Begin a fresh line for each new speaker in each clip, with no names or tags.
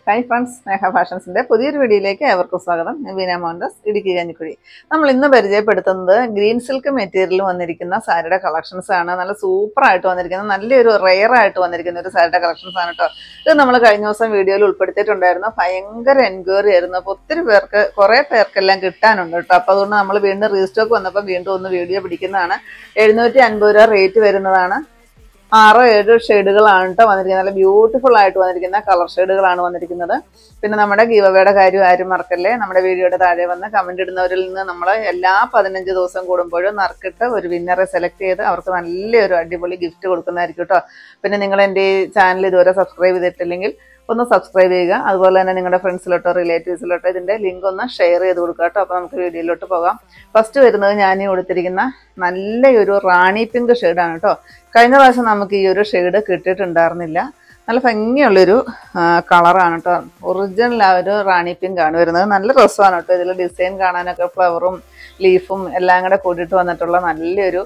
Hi friends, Neha Fashions ന്റെ പുതിയൊരു വീഡിയോയിലേക്ക് ഏവർക്കും സ്വാഗതം. ഞാൻ ബീന മോഹൻദാസ്, ഇടുക്കി കഞ്ഞിക്കുഴി. നമ്മൾ ഇന്ന് പരിചയപ്പെടുത്തുന്നത് ഗ്രീൻ സിൽക്ക് മെറ്റീരിയൽ വന്നിരിക്കുന്ന സാരിയുടെ കളക്ഷൻസ് ആണ്. നല്ല സൂപ്പർ ആയിട്ട് വന്നിരിക്കുന്ന നല്ലൊരു റെയർ ആയിട്ട് വന്നിരിക്കുന്ന ഒരു സാരിയുടെ കളക്ഷൻസ് ആണ് കേട്ടോ. ഇത് നമ്മൾ കഴിഞ്ഞ ദിവസം വീഡിയോയിൽ ഉൾപ്പെടുത്തിയിട്ടുണ്ടായിരുന്നു. ഭയങ്കര എൻക്വയറി ആയിരുന്നു. അപ്പോൾ ഒത്തിരി പേർക്ക് കുറേ പേർക്കെല്ലാം കിട്ടാനുണ്ട് കേട്ടോ. അപ്പോൾ അതുകൊണ്ട് നമ്മൾ വീണ്ടും റീസ്റ്റോക്ക് വന്നപ്പോൾ വീണ്ടും ഒന്ന് വീഡിയോ പിടിക്കുന്നതാണ്. 750 രൂപ റേറ്റ് വരുന്നതാണ്. 6-7 ഷെയ്ഡുകളാണ് കേട്ടോ വന്നിരിക്കുന്നത്. നല്ല ബ്യൂട്ടിഫുൾ ആയിട്ട് വന്നിരിക്കുന്ന കളർ ഷെയ്ഡുകളാണ് വന്നിരിക്കുന്നത്. പിന്നെ നമ്മുടെ ഗീവ് അവയുടെ കാര്യം ആരും മറക്കല്ലേ. നമ്മുടെ വീഡിയോയുടെ താഴെ വന്ന് കമന്റ് ഇടുന്നവരിൽ നിന്ന് നമ്മൾ എല്ലാ 15 ദിവസം കൂടുമ്പോഴും നറുക്കിട്ട് ഒരു വിന്നറെ സെലക്ട് ചെയ്ത് അവർക്ക് നല്ലൊരു അടിപൊളി ഗിഫ്റ്റ് കൊടുക്കുന്നതായിരിക്കും കേട്ടോ. പിന്നെ നിങ്ങൾ എൻ്റെ ഈ ചാനൽ ഇതുവരെ സബ്സ്ക്രൈബ് ചെയ്തിട്ടില്ലെങ്കിൽ ഒന്ന് സബ്സ്ക്രൈബ് ചെയ്യുക. അതുപോലെ തന്നെ നിങ്ങളുടെ ഫ്രണ്ട്സിലോട്ടോ റിലേറ്റീവ്സിലോട്ടോ ഇതിൻ്റെ ലിങ്ക് ഒന്ന് ഷെയർ ചെയ്ത് കൊടുക്കുക കേട്ടോ. അപ്പോൾ നമുക്ക് വീഡിയോയിലോട്ട് പോകാം. ഫസ്റ്റ് വരുന്നത് ഞാൻ ഈ കൊടുത്തിരിക്കുന്ന നല്ലൊരു റാണി പിങ്ക് ഷെയ്ഡാണ് കേട്ടോ. കഴിഞ്ഞ പ്രാവശ്യം നമുക്ക് ഈ ഒരു ഷെയ്ഡ് കിട്ടിയിട്ടുണ്ടായിരുന്നില്ല. നല്ല ഭംഗിയുള്ളൊരു കളറാണ് കേട്ടോ. ഒറിജിനൽ ആ ഒരു റാണി പിങ്ക് ആണ് വരുന്നത്. നല്ല രസമാണ് കേട്ടോ. ഇതിൽ ഡിസൈൻ കാണാനൊക്കെ ഫ്ലവറും ലീഫും എല്ലാം കൂടെ കൂട്ടിയിട്ട് വന്നിട്ടുള്ള നല്ലൊരു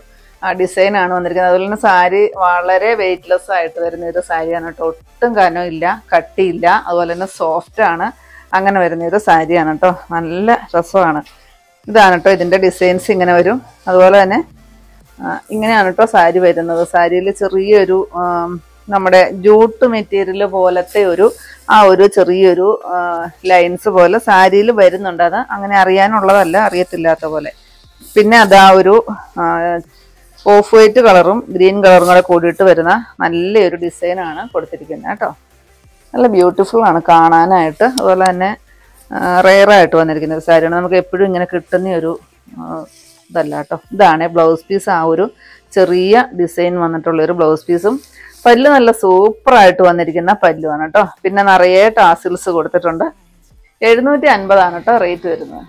ഡിസൈനാണ് വന്നിരിക്കുന്നത്. അതുപോലെ തന്നെ സാരി വളരെ വെയ്റ്റ്ലെസ് ആയിട്ട് വരുന്ന ഒരു സാരിയാണ് കേട്ടോ. ഒട്ടും കനമില്ല, കട്ടിയില്ല, അതുപോലെ തന്നെ സോഫ്റ്റ് ആണ്. അങ്ങനെ വരുന്ന ഒരു സാരിയാണ് കേട്ടോ. നല്ല രസമാണ്. ഇതാണ് കേട്ടോ ഇതിൻ്റെ ഡിസൈൻസ് ഇങ്ങനെ വരും. അതുപോലെ തന്നെ ഇങ്ങനെയാണ് കേട്ടോ സാരി വരുന്നത്. സാരിയിൽ ചെറിയൊരു നമ്മുടെ ജൂട്ട് മെറ്റീരിയൽ പോലത്തെ ഒരു ചെറിയൊരു ലൈൻസ് പോലെ സാരിയിൽ വരുന്നുണ്ട്. അത് അങ്ങനെ അറിയാനുള്ളതല്ല, അറിയത്തില്ലാത്ത പോലെ. പിന്നെ അതാ ഒരു ഓഫ് വൈറ്റ് കളറും ഗ്രീൻ കളറും കൂടെ കൂടിയിട്ട് വരുന്ന നല്ലൊരു ഡിസൈനാണ് കൊടുത്തിരിക്കുന്നത് കേട്ടോ. നല്ല ബ്യൂട്ടിഫുൾ ആണ് കാണാനായിട്ട്. അതുപോലെ തന്നെ റെയറായിട്ട് വന്നിരിക്കുന്ന ഒരു സാരിയാണ്. നമുക്ക് എപ്പോഴും ഇങ്ങനെ കിട്ടുന്ന ഒരു ഇതല്ല കേട്ടോ. ഇതാണ് ബ്ലൗസ് പീസ്. ആ ഒരു ചെറിയ ഡിസൈൻ വന്നിട്ടുള്ളൊരു ബ്ലൗസ് പീസും പല്ല് നല്ല സൂപ്പറായിട്ട് വന്നിരിക്കുന്ന പല്ലുമാണ് കേട്ടോ. പിന്നെ നിറയെ ടാസിൽസ് കൊടുത്തിട്ടുണ്ട്. 750 കേട്ടോ റേറ്റ് വരുന്നത്.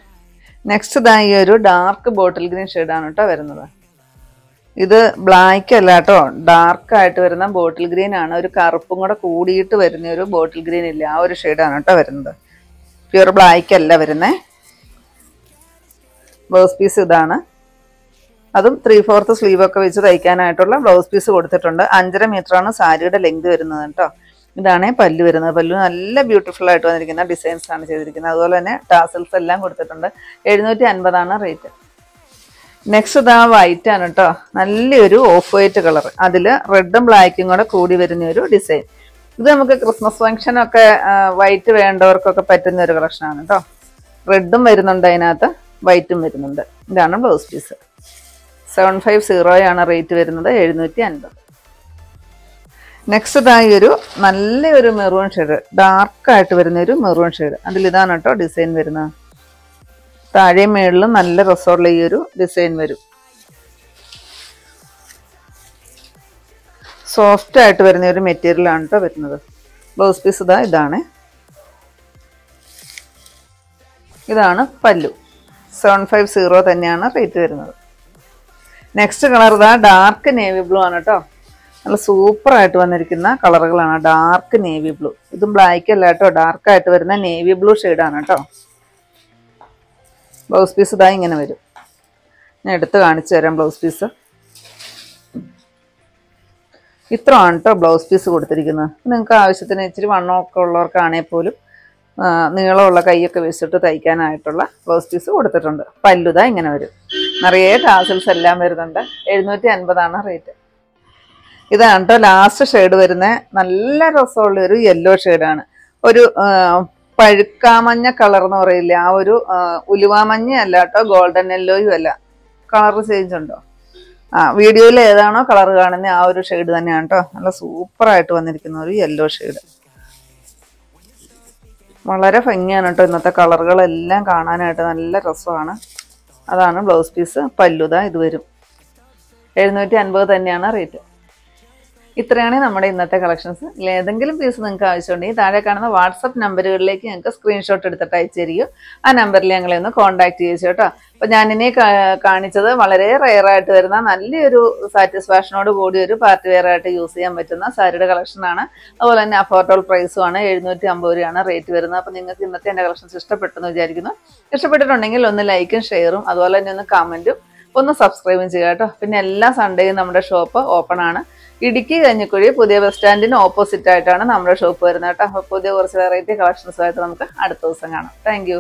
നെക്സ്റ്റ് ഇതാ ഈ ഒരു ഡാർക്ക് ബോട്ടിൽ ഗ്രീൻ ഷെയ്ഡാണ് കേട്ടോ വരുന്നത്. ഇത് ബ്ലാക്ക് അല്ല കേട്ടോ, ഡാർക്കായിട്ട് വരുന്ന ബോട്ടിൽ ഗ്രീൻ ആണ്. ഒരു കറുപ്പും കൂടെ കൂടിയിട്ട് വരുന്ന ഒരു ബോട്ടിൽ ഗ്രീൻ ഇല്ല, ആ ഒരു ഷെയ്ഡാണ് കേട്ടോ വരുന്നത്. പ്യുവർ ബ്ലാക്ക് അല്ല വരുന്നത്. ബ്ലൗസ് പീസ് ഇതാണ്. അതും 3/4 സ്ലീവ് ഒക്കെ വെച്ച് തയ്ക്കാനായിട്ടുള്ള ബ്ലൗസ് പീസ് കൊടുത്തിട്ടുണ്ട്. 5.5 മീറ്ററാണ് സാരിയുടെ ലെങ്ത് വരുന്നത് കേട്ടോ. ഇതാണ് പല്ല് വരുന്നത്. പല്ലു നല്ല ബ്യൂട്ടിഫുൾ ആയിട്ട് വന്നിരിക്കുന്ന ഡിസൈൻസ് ആണ് ചെയ്തിരിക്കുന്നത്. അതുപോലെ തന്നെ ടാസൽസ് എല്ലാം കൊടുത്തിട്ടുണ്ട്. 750 റേറ്റ്. നെക്സ്റ്റ് ഇതാ വൈറ്റ് ആണ് കേട്ടോ. നല്ലൊരു ഓഫ് വൈറ്റ് കളർ, അതിൽ റെഡും ബ്ലാക്കും കൂടെ കൂടി വരുന്ന ഒരു ഡിസൈൻ. ഇത് നമുക്ക് ക്രിസ്മസ് ഫംഗ്ഷനൊക്കെ വൈറ്റ് വേണ്ടവർക്കൊക്കെ പറ്റുന്ന ഒരു കളക്ഷനാണ് കേട്ടോ. റെഡും വരുന്നുണ്ട് അതിനകത്ത്, വൈറ്റും വരുന്നുണ്ട്. ഇതാണ് ബ്ലൗസ് പീസ്. 750 റേറ്റ് വരുന്നത്. 750. നെക്സ്റ്റ് ഇതായി ഒരു നല്ലൊരു മെറൂൺ ഷെയ്ഡ്, ഡാർക്കായിട്ട് വരുന്ന ഒരു മെറൂൺ ഷെയ്ഡ്. അതിലിതാണ് കേട്ടോ ഡിസൈൻ വരുന്നത്. താഴെ മേളിലും നല്ല രസമുള്ള ഈ ഒരു ഡിസൈൻ വരും. സോഫ്റ്റ് ആയിട്ട് വരുന്ന ഒരു മെറ്റീരിയലാണ് കേട്ടോ വരുന്നത്. ബ്ലൗസ് പീസ് ഇതാണ് പല്ലു. 750 തന്നെയാണ് റേറ്റ് വരുന്നത്. Next colour dark navy blue ആണ് കേട്ടോ. നല്ല സൂപ്പറായിട്ട് വന്നിരിക്കുന്ന കളറുകളാണ്. Dark navy blue. ഇതും ബ്ലാക്ക് അല്ല കേട്ടോ, ഡാർക്കായിട്ട് വരുന്ന നേവി ബ്ലൂ ഷെയ്ഡാണ് കേട്ടോ. ബ്ലൗസ് പീസ് ഇങ്ങനെ വരും. ഞാൻ എടുത്ത് കാണിച്ചു തരാം ബ്ലൗസ് പീസ്. ഇത്രയാണ് കേട്ടോ ബ്ലൗസ് പീസ് കൊടുത്തിരിക്കുന്നത്. നിങ്ങൾക്ക് ആവശ്യത്തിന് ഇച്ചിരി വണ്ണമൊക്കെ ഉള്ളവർക്കാണെങ്കിൽ പോലും നീളമുള്ള കൈയൊക്കെ വെച്ചിട്ട് തയ്ക്കാനായിട്ടുള്ള ബ്ലൗസ് പീസ് കൊടുത്തിട്ടുണ്ട്. പല്ലുതാ ഇങ്ങനെ വരും. നിറയെ ടാസൽസ് എല്ലാം വരുന്നുണ്ട്. 750 റേറ്റ്. ഇതാണ് കേട്ടോ ലാസ്റ്റ് ഷെയ്ഡ് വരുന്നത്. നല്ല രസമുള്ള ഒരു യെല്ലോ ഷെയ്ഡാണ്. ഒരു പഴുക്കാമഞ്ഞ കളർ എന്ന് പറയില്ലേ, ആ ഒരു ഉലുവാമഞ്ഞ അല്ല കേട്ടോ, ഗോൾഡൻ യെല്ലോയും അല്ല. കളർ ചേഞ്ച് ഉണ്ടോ? വീഡിയോയിൽ ഏതാണോ കളർ കാണുന്നത് ആ ഒരു ഷെയ്ഡ് തന്നെയാണ് കേട്ടോ. നല്ല സൂപ്പറായിട്ട് വന്നിരിക്കുന്ന ഒരു യെല്ലോ ഷെയ്ഡ്. വളരെ ഭംഗിയാണ് കേട്ടോ. ഇന്നത്തെ കളറുകളെല്ലാം കാണാനായിട്ട് നല്ല രസമാണ്. അതാണ് ബ്ലൗസ് പീസ്. പല്ലുതാ ഇത് വരും. 750 തന്നെയാണ് റേറ്റ്. ഇത്രയാണ് നമ്മുടെ ഇന്നത്തെ കളക്ഷൻസ്. ഏതെങ്കിലും പീസ് നിങ്ങൾക്ക് ആവശ്യമുണ്ടെങ്കിൽ താഴെ കാണുന്ന വാട്സപ്പ് നമ്പറുകളിലേക്ക് ഞങ്ങൾക്ക് സ്ക്രീൻഷോട്ട് എടുത്തിട്ട് അയച്ചു തരികയോ ആ നമ്പറിൽ ഞങ്ങളെ ഒന്ന് കോൺടാക്ട് ചെയ്യിച്ചു കേട്ടോ. അപ്പോൾ ഞാനിനെ കാണിച്ചത് വളരെ റെയറായിട്ട് വരുന്ന നല്ലൊരു സാറ്റിസ്ഫാക്ഷനോട് കൂടി ഒരു പാർട്ടി വെയർ ആയിട്ട് യൂസ് ചെയ്യാൻ പറ്റുന്ന സാരിയുടെ കളക്ഷനാണ്. അതുപോലെ തന്നെ അഫോർഡബിൾ പ്രൈസുമാണ്. 750 രൂപയാണ് റേറ്റ് വരുന്നത്. അപ്പോൾ നിങ്ങൾക്ക് ഇന്നത്തെ എൻ്റെ കളക്ഷൻസ് ഇഷ്ടപ്പെട്ടെന്ന് വിചാരിക്കുന്നു. ഇഷ്ടപ്പെട്ടിട്ടുണ്ടെങ്കിൽ ഒന്ന് ലൈക്കും ഷെയറും അതുപോലെ തന്നെ ഒന്ന് കമൻറ്റും ഒന്ന് സബ്സ്ക്രൈബും ചെയ്യുക കേട്ടോ. പിന്നെ എല്ലാ സൺഡേയും നമ്മുടെ ഷോപ്പ് ഓപ്പൺ ആണ്. ഇടുക്കി കഞ്ഞിക്കുഴി പുതിയ ബസ് സ്റ്റാൻഡിന് ഓപ്പോസിറ്റ് ആയിട്ടാണ് നമ്മുടെ ഷോപ്പ് വരുന്നത് കേട്ടോ. അപ്പോൾ പുതിയ കുറച്ച് വെറൈറ്റി കളക്ഷൻസുമായിട്ട് നമുക്ക് അടുത്ത ദിവസം കാണാം. താങ്ക്